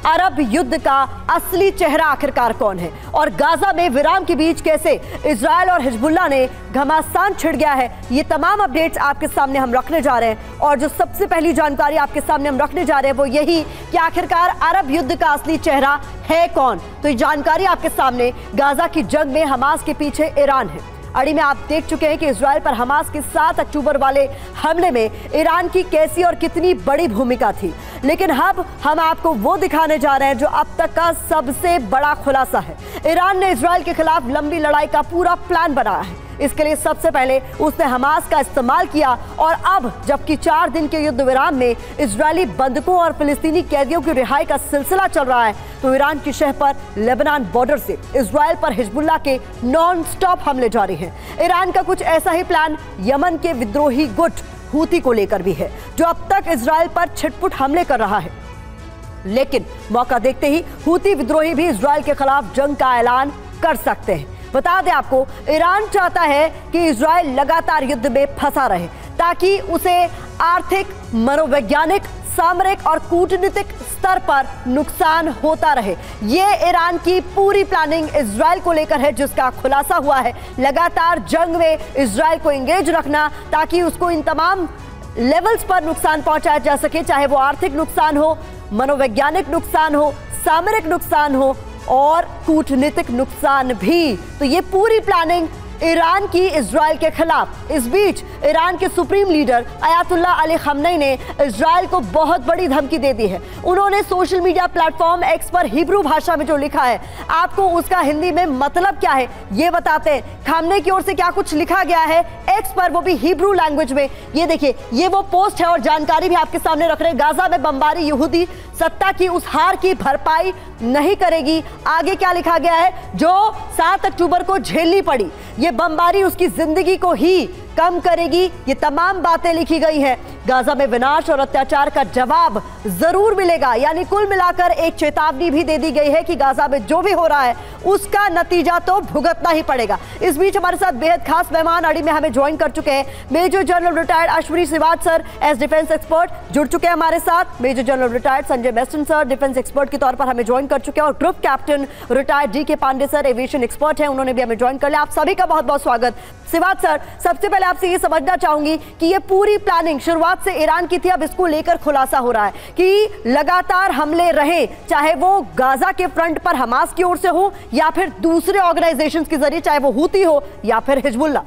अरब युद्ध का असली चेहरा आखिरकार कौन है और गाजा में विराम के बीच कैसे इजरायल और हिजबुल्लाह ने घमासान छिड़ गया है, ये तमाम अपडेट्स आपके सामने हम रखने जा रहे हैं। और जो सबसे पहली जानकारी आपके सामने हम रखने जा रहे हैं वो यही कि आखिरकार अरब युद्ध का असली चेहरा है कौन। तो ये जानकारी आपके सामने, गाजा की जंग में हमास के पीछे ईरान है। अड़ी में आप देख चुके हैं कि इजरायल पर हमास के 7 अक्टूबर वाले हमले में ईरान की कैसी और कितनी बड़ी भूमिका थी। लेकिन अब हम आपको वो दिखाने जा रहे हैं जो अब तक का सबसे बड़ा खुलासा है। ईरान ने इजरायल के खिलाफ लंबी लड़ाई का पूरा प्लान बनाया है। इसके लिए सबसे पहले उसने हमास का इस्तेमाल किया और अब जबकि 4 दिन के युद्ध विराम में इजरायली बंधकों और फिलिस्तीनी कैदियों की रिहाई का सिलसिला चल रहा है, तो ईरान की शह पर लेबनान बॉर्डर से इजरायल पर हिजबुल्लाह के नॉन स्टॉप हमले जारी हैं। ईरान का कुछ ऐसा ही प्लान यमन के विद्रोही गुट हूती को लेकर भी है, जो अब तक इजरायल पर छिटपुट हमले कर रहा है। लेकिन मौका देखते ही हूती विद्रोही भी इजरायल के खिलाफ जंग का ऐलान कर सकते हैं। बता दें आपको, ईरान चाहता है कि इजरायल लगातार युद्ध में फंसा रहे ताकि उसे आर्थिक, मनोवैज्ञानिक, सामरिक और कूटनीतिक स्तर पर नुकसान होता रहे। ये ईरान की पूरी प्लानिंग इजरायल को लेकर है, जिसका खुलासा हुआ है लगातार जंग में इजरायल को एंगेज रखना ताकि उसको इन तमाम लेवल्स पर नुकसान पहुंचाया जा सके, चाहे वो आर्थिक नुकसान हो, मनोवैज्ञानिक नुकसान हो, सामरिक नुकसान हो और कूटनीतिक नुकसान भी। तो ये पूरी प्लानिंग ईरान की इजरायल के खिलाफ। इस बीच ईरान के सुप्रीम लीडर अयातुल्लाह अली खamenei ने इजरायल को बहुत बड़ी धमकी दे दी है। उन्होंने सोशल मीडिया प्लेटफॉर्म एक्स पर हिब्रू भाषा में जो लिखा है, आपको उसका हिंदी में मतलब क्या है ये बताते हैं। खamenei की ओर से क्या कुछ लिखा गया है एक्स पर, वो भी हिब्रू लैंग्वेज में। ये देखिए, ये वो पोस्ट है और जानकारी भी आपके सामने रख रहे हैं। गाजा में बमबारी यहूदी सत्ता की उस हार की भरपाई नहीं करेगी। आगे क्या लिखा गया है, जो 7 अक्टूबर को झेलनी पड़ी, ये बमबारी उसकी जिंदगी को ही कम करेगी। ये तमाम बातें लिखी गई हैं। गाजा में विनाश और अत्याचार का जवाब जरूर मिलेगा, यानी कुल मिलाकर एक चेतावनी भी दे दी गई है कि गाजा में जो भी हो रहा है उसका नतीजा तो भुगतना ही पड़ेगा। इस बीच हमारे साथ बेहद खास मेहमान अड़ी में हमें ज्वाइन कर चुके हैं। Major general retired Ashwini Srivastava sir as defence expert जुड़ चुके हैं हमारे साथ। मेजर जनरल रिटायर्ड संजय मेस्टन सर डिफेंस एक्सपर्ट के तौर पर हमें ज्वाइन कर चुके हैं और group captain retired DK Pandey sir aviation expert हैं, उन्होंने भी हमें ज्वाइन कर लिया। आप सभी का बहुत बहुत स्वागत। श्रीवास्तव सर, सबसे पहले आपसे ये समझना चाहूंगी कि ये पूरी प्लानिंग शुरुआत से ईरान की थी, अब इसको लेकर खुलासा हो रहा है कि लगातार हमले रहे, चाहे वो गाजा के फ्रंट पर हमास की ओर से हो या फिर दूसरे ऑर्गेनाइजेशंस के जरिए, चाहे वो हूती हो या फिर हिजबुल्लाह।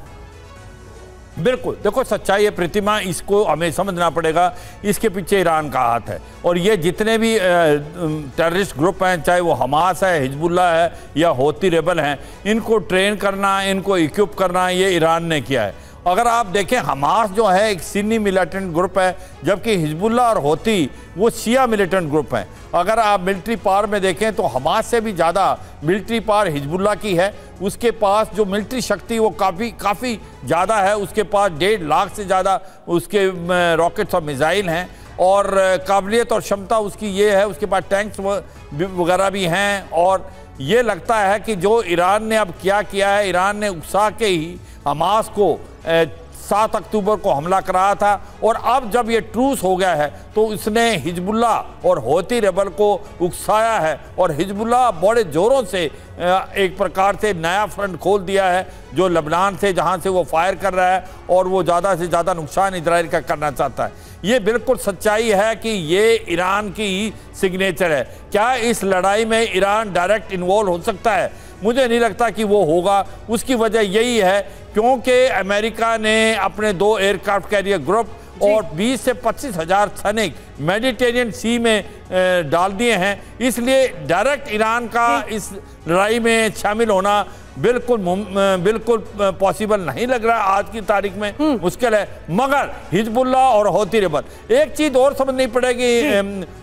बिल्कुल, देखो सच्चाई है प्रतिमा, इसको हमें समझना पड़ेगा, इसके पीछे ईरान का हाथ है। और ये जितने भी टेररिस्ट ग्रुप हैं, चाहे वो हमास है, हिजबुल्लाह है या हूती रेबल हैं, इनको ट्रेन करना, इनको इक्विप करना, ये ईरान ने किया है। अगर आप देखें, हमास जो है एक सुन्नी मिलिटेंट ग्रुप है, जबकि हिजबुल्लाह और हूती वो शिया मिलिटेंट ग्रुप हैं। अगर आप मिलिट्री पावर में देखें तो हमास से भी ज़्यादा मिलिट्री पावर हिजबुल्लाह की है। उसके पास जो मिलिट्री शक्ति वो काफ़ी ज़्यादा है। उसके पास 1.5 लाख से ज़्यादा उसके रॉकेट्स और मिसाइल हैं और काबिलियत और क्षमता उसकी ये है। उसके पास टैंक्स वगैरह भी हैं। और ये लगता है कि जो ईरान ने अब क्या किया है, ईरान ने उकसा के ही हमास को 7 अक्टूबर को हमला कराया था और अब जब ये ट्रूस हो गया है तो उसने हिजबुल्लाह और हूती रेबल को उकसाया है और हिजबुल्लाह बड़े ज़ोरों से एक प्रकार से नया फ्रंट खोल दिया है, जो लेबनान से जहां से वो फायर कर रहा है और वो ज़्यादा से ज़्यादा नुकसान इजराइल का करना चाहता है। ये बिल्कुल सच्चाई है कि ये ईरान की ही सिग्नेचर है। क्या इस लड़ाई में ईरान डायरेक्ट इन्वॉल्व हो सकता है? मुझे नहीं लगता कि वो होगा। उसकी वजह यही है क्योंकि अमेरिका ने अपने 2 एयरक्राफ्ट कैरियर ग्रुप और 20 से 25 हज़ार सैनिक मेडिटेरियन सी में डाल दिए हैं। इसलिए डायरेक्ट ईरान का इस लड़ाई में शामिल होना बिल्कुल पॉसिबल नहीं लग रहा आज की तारीख में, मुश्किल है। मगर हिजबुल्लाह और हूती रेबल, एक चीज और समझनी पड़ेगी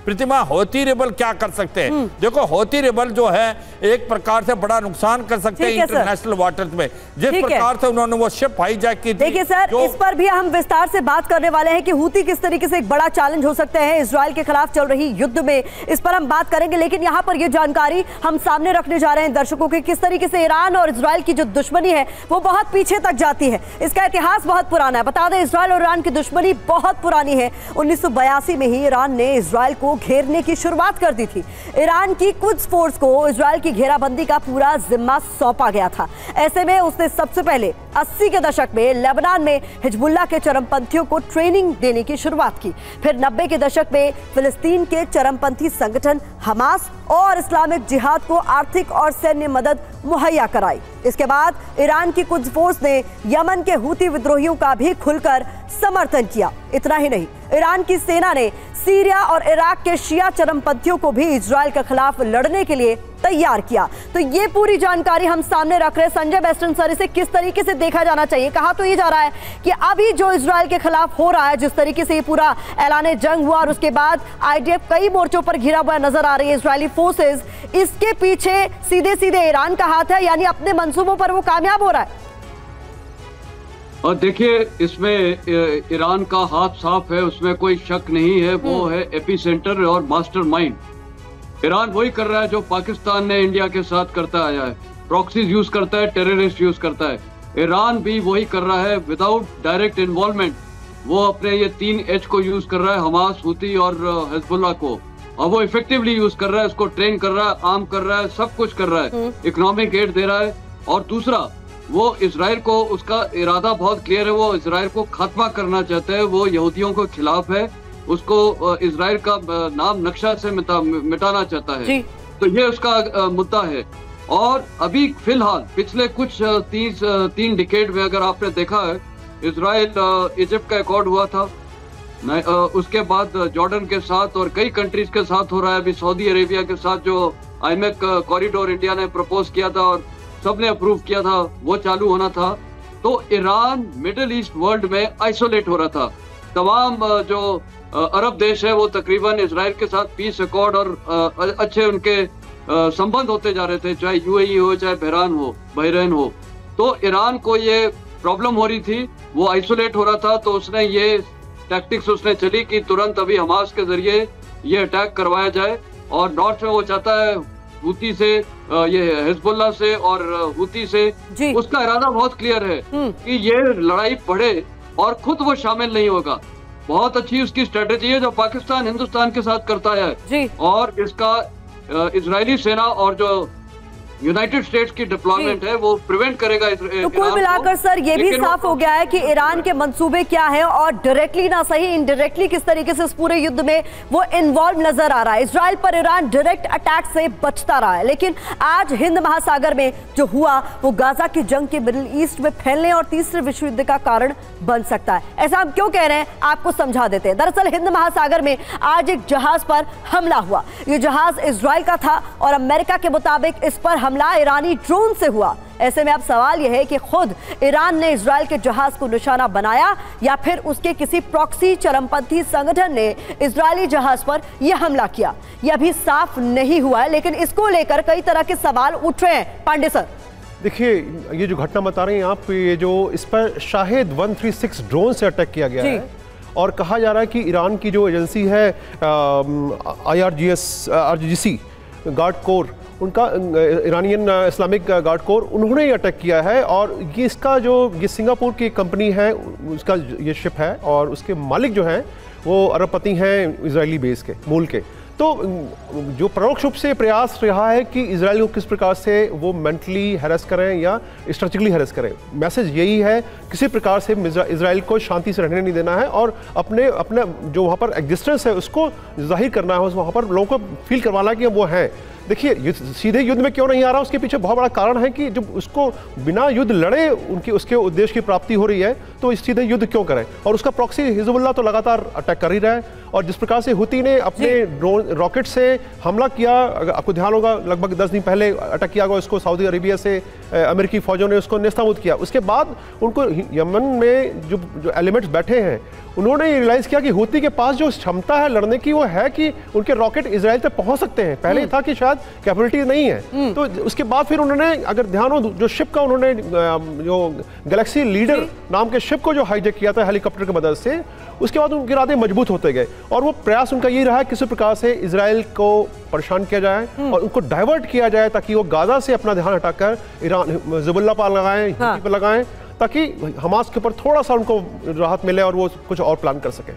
प्रतिमा, हूती रेबल क्या कर सकते हैं। देखो, हूती रेबल जो है एक प्रकार से बड़ा नुकसान कर सकते हैं इंटरनेशनल वाटर्स में, जिस प्रकार से उन्होंने वो शिप हाईजैक की थी। देखिए सर, इस पर भी हम विस्तार से बात करने वाले हैं कि हूती किस तरीके से एक बड़ा चैलेंज हो सकते रहे हैं इजराइल के खिलाफ चल रही युद्ध में, इस पर हम बात करेंगे। लेकिन यहाँ पर यह जानकारी हम सामने रखने जा रहे हैं दर्शकों के, किस तरीके से ईरान और इजराइल की जो दुश्मनी है वो बहुत पीछे तक जाती है। इसका इतिहास बहुत पुराना है। बता दें, इजराइल और ईरान की दुश्मनी बहुत पुरानी है। 1982 में ही ईरान ने इजराइल को घेरने की शुरुआत कर दी थी। ईरान की कुछ फोर्स को इजराइल की घेराबंदी का पूरा जिम्मा सौंपा गया था। ऐसे में उसने सबसे पहले 80 के दशक में लेबनान में हिजबुल्लाह के चरमपंथियों को ट्रेनिंग देने की शुरुआत की। फिर 90 के दशक में फिलिस्तीन के चरमपंथी संगठन हमास और इस्लामिक जिहाद को आर्थिक और सैन्य मदद मुहैया कराई। इसके बाद ईरान की कुछ फोर्स ने यमन के हूती विद्रोहियों का भी खुलकर समर्थन किया। इतना ही नहीं, ईरान की सेना ने सीरिया और इराक के शिया चरमपंथियों को भी इजराइल के खिलाफ लड़ने के लिए तैयार किया। तो ये पूरी जानकारी हम सामने रख रहे हैं। संजय बेस्टन सर, इसे किस तरीके से देखा जाना चाहिए? कहा तो ये जा रहा है कि अभी जो इजराइल के खिलाफ हो रहा है, जिस तरीके से ये पूरा ऐलान जंग हुआ और उसके बाद आईडीएफ कई मोर्चों पर घिरा हुआ नजर आ रही है इजरायली फोर्सेस, इसके पीछे सीधे सीधे ईरान का हाथ है, यानी अपने मंसूबों पर वो कामयाब हो रहा है। और देखिए, इसमें ईरान का हाथ साफ है, उसमें कोई शक नहीं है। वो है एपिसेंटर और मास्टरमाइंड। ईरान वही कर रहा है जो पाकिस्तान ने इंडिया के साथ करता आया है। प्रॉक्सीज यूज करता है, टेररिस्ट यूज करता है। ईरान भी वही कर रहा है विदाउट डायरेक्ट इन्वॉल्वमेंट। वो अपने ये 3H को यूज कर रहा है, हमास, हूती और हिजबुल्लाह को, और वो इफेक्टिवली यूज कर रहा है। उसको ट्रेन कर रहा है, आर्म कर रहा है, सब कुछ कर रहा है, इकोनॉमिक एड दे रहा है। और दूसरा, वो इजराइल को, उसका इरादा बहुत क्लियर है, वो इजराइल को खात्मा करना चाहता है। वो यहूदियों के खिलाफ है, उसको इजराइल का नाम नक्शा से मिटाना चाहता है। तो ये उसका मुद्दा है। और अभी फिलहाल पिछले कुछ 3 डिकेड में अगर आपने देखा है, इजराइल इजिप्ट का अकॉर्ड हुआ था, उसके बाद जॉर्डन के साथ और कई कंट्रीज के साथ हो रहा है। अभी सऊदी अरेबिया के साथ जो आईमेक कॉरिडोर इंडिया ने प्रपोज किया था और सबने अप्रूव किया था, वो चालू होना था। तो ईरान मिडिल ईस्ट वर्ल्ड में आइसोलेट हो रहा था। तमाम जो अरब देश है वो तकरीबन इजराइल के साथ पीस अकॉर्ड और अच्छे उनके संबंध होते जा रहे थे, चाहे यूएई हो, चाहे बहरीन हो। तो ईरान को ये प्रॉब्लम हो रही थी, वो आइसोलेट हो रहा था। तो उसने ये टैक्टिक्स उसने चली कि तुरंत अभी हमास के जरिए ये अटैक करवाया जाए। और नॉर्थ में वो चाहता है हूती से, ये हिजबुल्लाह से और हूती से। उसका इरादा बहुत क्लियर है कि ये लड़ाई बढ़े और खुद वो शामिल नहीं होगा। बहुत अच्छी उसकी स्ट्रेटेजी है जो पाकिस्तान हिंदुस्तान के साथ करता है। और इसका इजरायली सेना और जो यूनाइटेड स्टेट्स की डिप्लॉयमेंट है वो प्रिवेंट करेगा। तो कुल मिलाकर सर ये भी साफ हो गया है कि ईरान के मंसूबे क्या है और डायरेक्टली ना सही इनडायरेक्टली किस तरीके से इस पूरे युद्ध में वो इन्वॉल्व नजर आ रहा है। इजराइल पर ईरान डायरेक्ट अटैक से बचता रहा है, लेकिन आज हिंद महासागर में जो हुआ वो गाजा की जंग के मिडिल ईस्ट में फैलने और तीसरे विश्व युद्ध का कारण बन सकता है। ऐसा हम क्यों कह रहे हैं आपको समझा देते हैं। दरअसल हिंद महासागर में आज एक जहाज पर हमला हुआ। ये जहाज इजराइल का था और अमेरिका के मुताबिक इस पर हमला ईरानी ड्रोन से हुआ। ऐसे में अब सवाल यह है कि खुद ईरान ने इजराइल के जहाज को निशाना बनाया या फिर उसके किसी प्रॉक्सी चरमपंथी संगठन ने इजरायली जहाज पर यह हमला किया। यह अभी साफ नहीं हुआ है, लेकिन इसको लेकर कई तरह के सवाल उठ रहे हैं। पांडे सर, देखिए, ये जो घटना बता रहे हैं आप, ये जो इस पर शाहिद 136 ड्रोन से अटैक किया गया है और कहा जा रहा है कि ईरान की जो एजेंसी है IRGC गार्ड कोर, उनका ईरानियन इस्लामिक गार्ड कोर, उन्होंने ये अटैक किया है। और ये इसका जो ये सिंगापुर की कंपनी है उसका ये शिप है और उसके मालिक जो हैं वो अरबपति हैं इजरायली बेस के मूल के। तो जो परोक्ष रूप से प्रयास रहा है कि इजराइल को किस प्रकार से वो मेंटली हैरेस करें या स्ट्रेटेजिकली हैरेस करें। मैसेज यही है, किसी प्रकार से इजराइल को शांति से रहने नहीं देना है और अपने जो वहाँ पर एग्जिस्टेंस है उसको जाहिर करना है, वहाँ पर लोगों को फील करवाना कि वो हैं। देखिए, सीधे युद्ध में क्यों नहीं आ रहा, उसके पीछे बहुत बड़ा कारण है कि जब उसको बिना युद्ध लड़े उसके उद्देश्य की प्राप्ति हो रही है तो सीधे युद्ध क्यों करें। और उसका प्रॉक्सी हिजबुल्लाह तो लगातार अटैक कर ही रहा है। और जिस प्रकार से हूती ने अपने ड्रोन रॉकेट से हमला किया, आपको ध्यान होगा लगभग 10 दिन पहले अटैक किया गया उसको, सऊदी अरेबिया से अमेरिकी फौजों ने उसको नेस्तनाबूद किया। उसके बाद उनको यमन में जो एलिमेंट्स बैठे हैं उन्होंने रियलाइज किया कि हूती के पास जो क्षमता है लड़ने की वो है कि उनके रॉकेट इजराइल तक पहुंच सकते हैं। पहले था कि शायद शायद कैपेबिलिटी नहीं है। तो उसके बाद फिर उन्होंने, अगर ध्यान हो, जो शिप का उन्होंने जो गैलेक्सी लीडर नाम के शिप को जो हाईजैक किया था हेलीकॉप्टर की मदद से, उसके बाद उनके इरादे मजबूत होते गए और वो प्रयास उनका ये रहा है किसी प्रकार से इजराइल को परेशान किया जाए और उनको डाइवर्ट किया जाए ताकि वो गाजा से अपना ध्यान हटाकर ईरान हिजबुल्लाह पर लगाएं, हुती पर लगाएं, ताकि हमास के ऊपर थोड़ा सा उनको राहत मिले और वो कुछ और प्लान कर सके।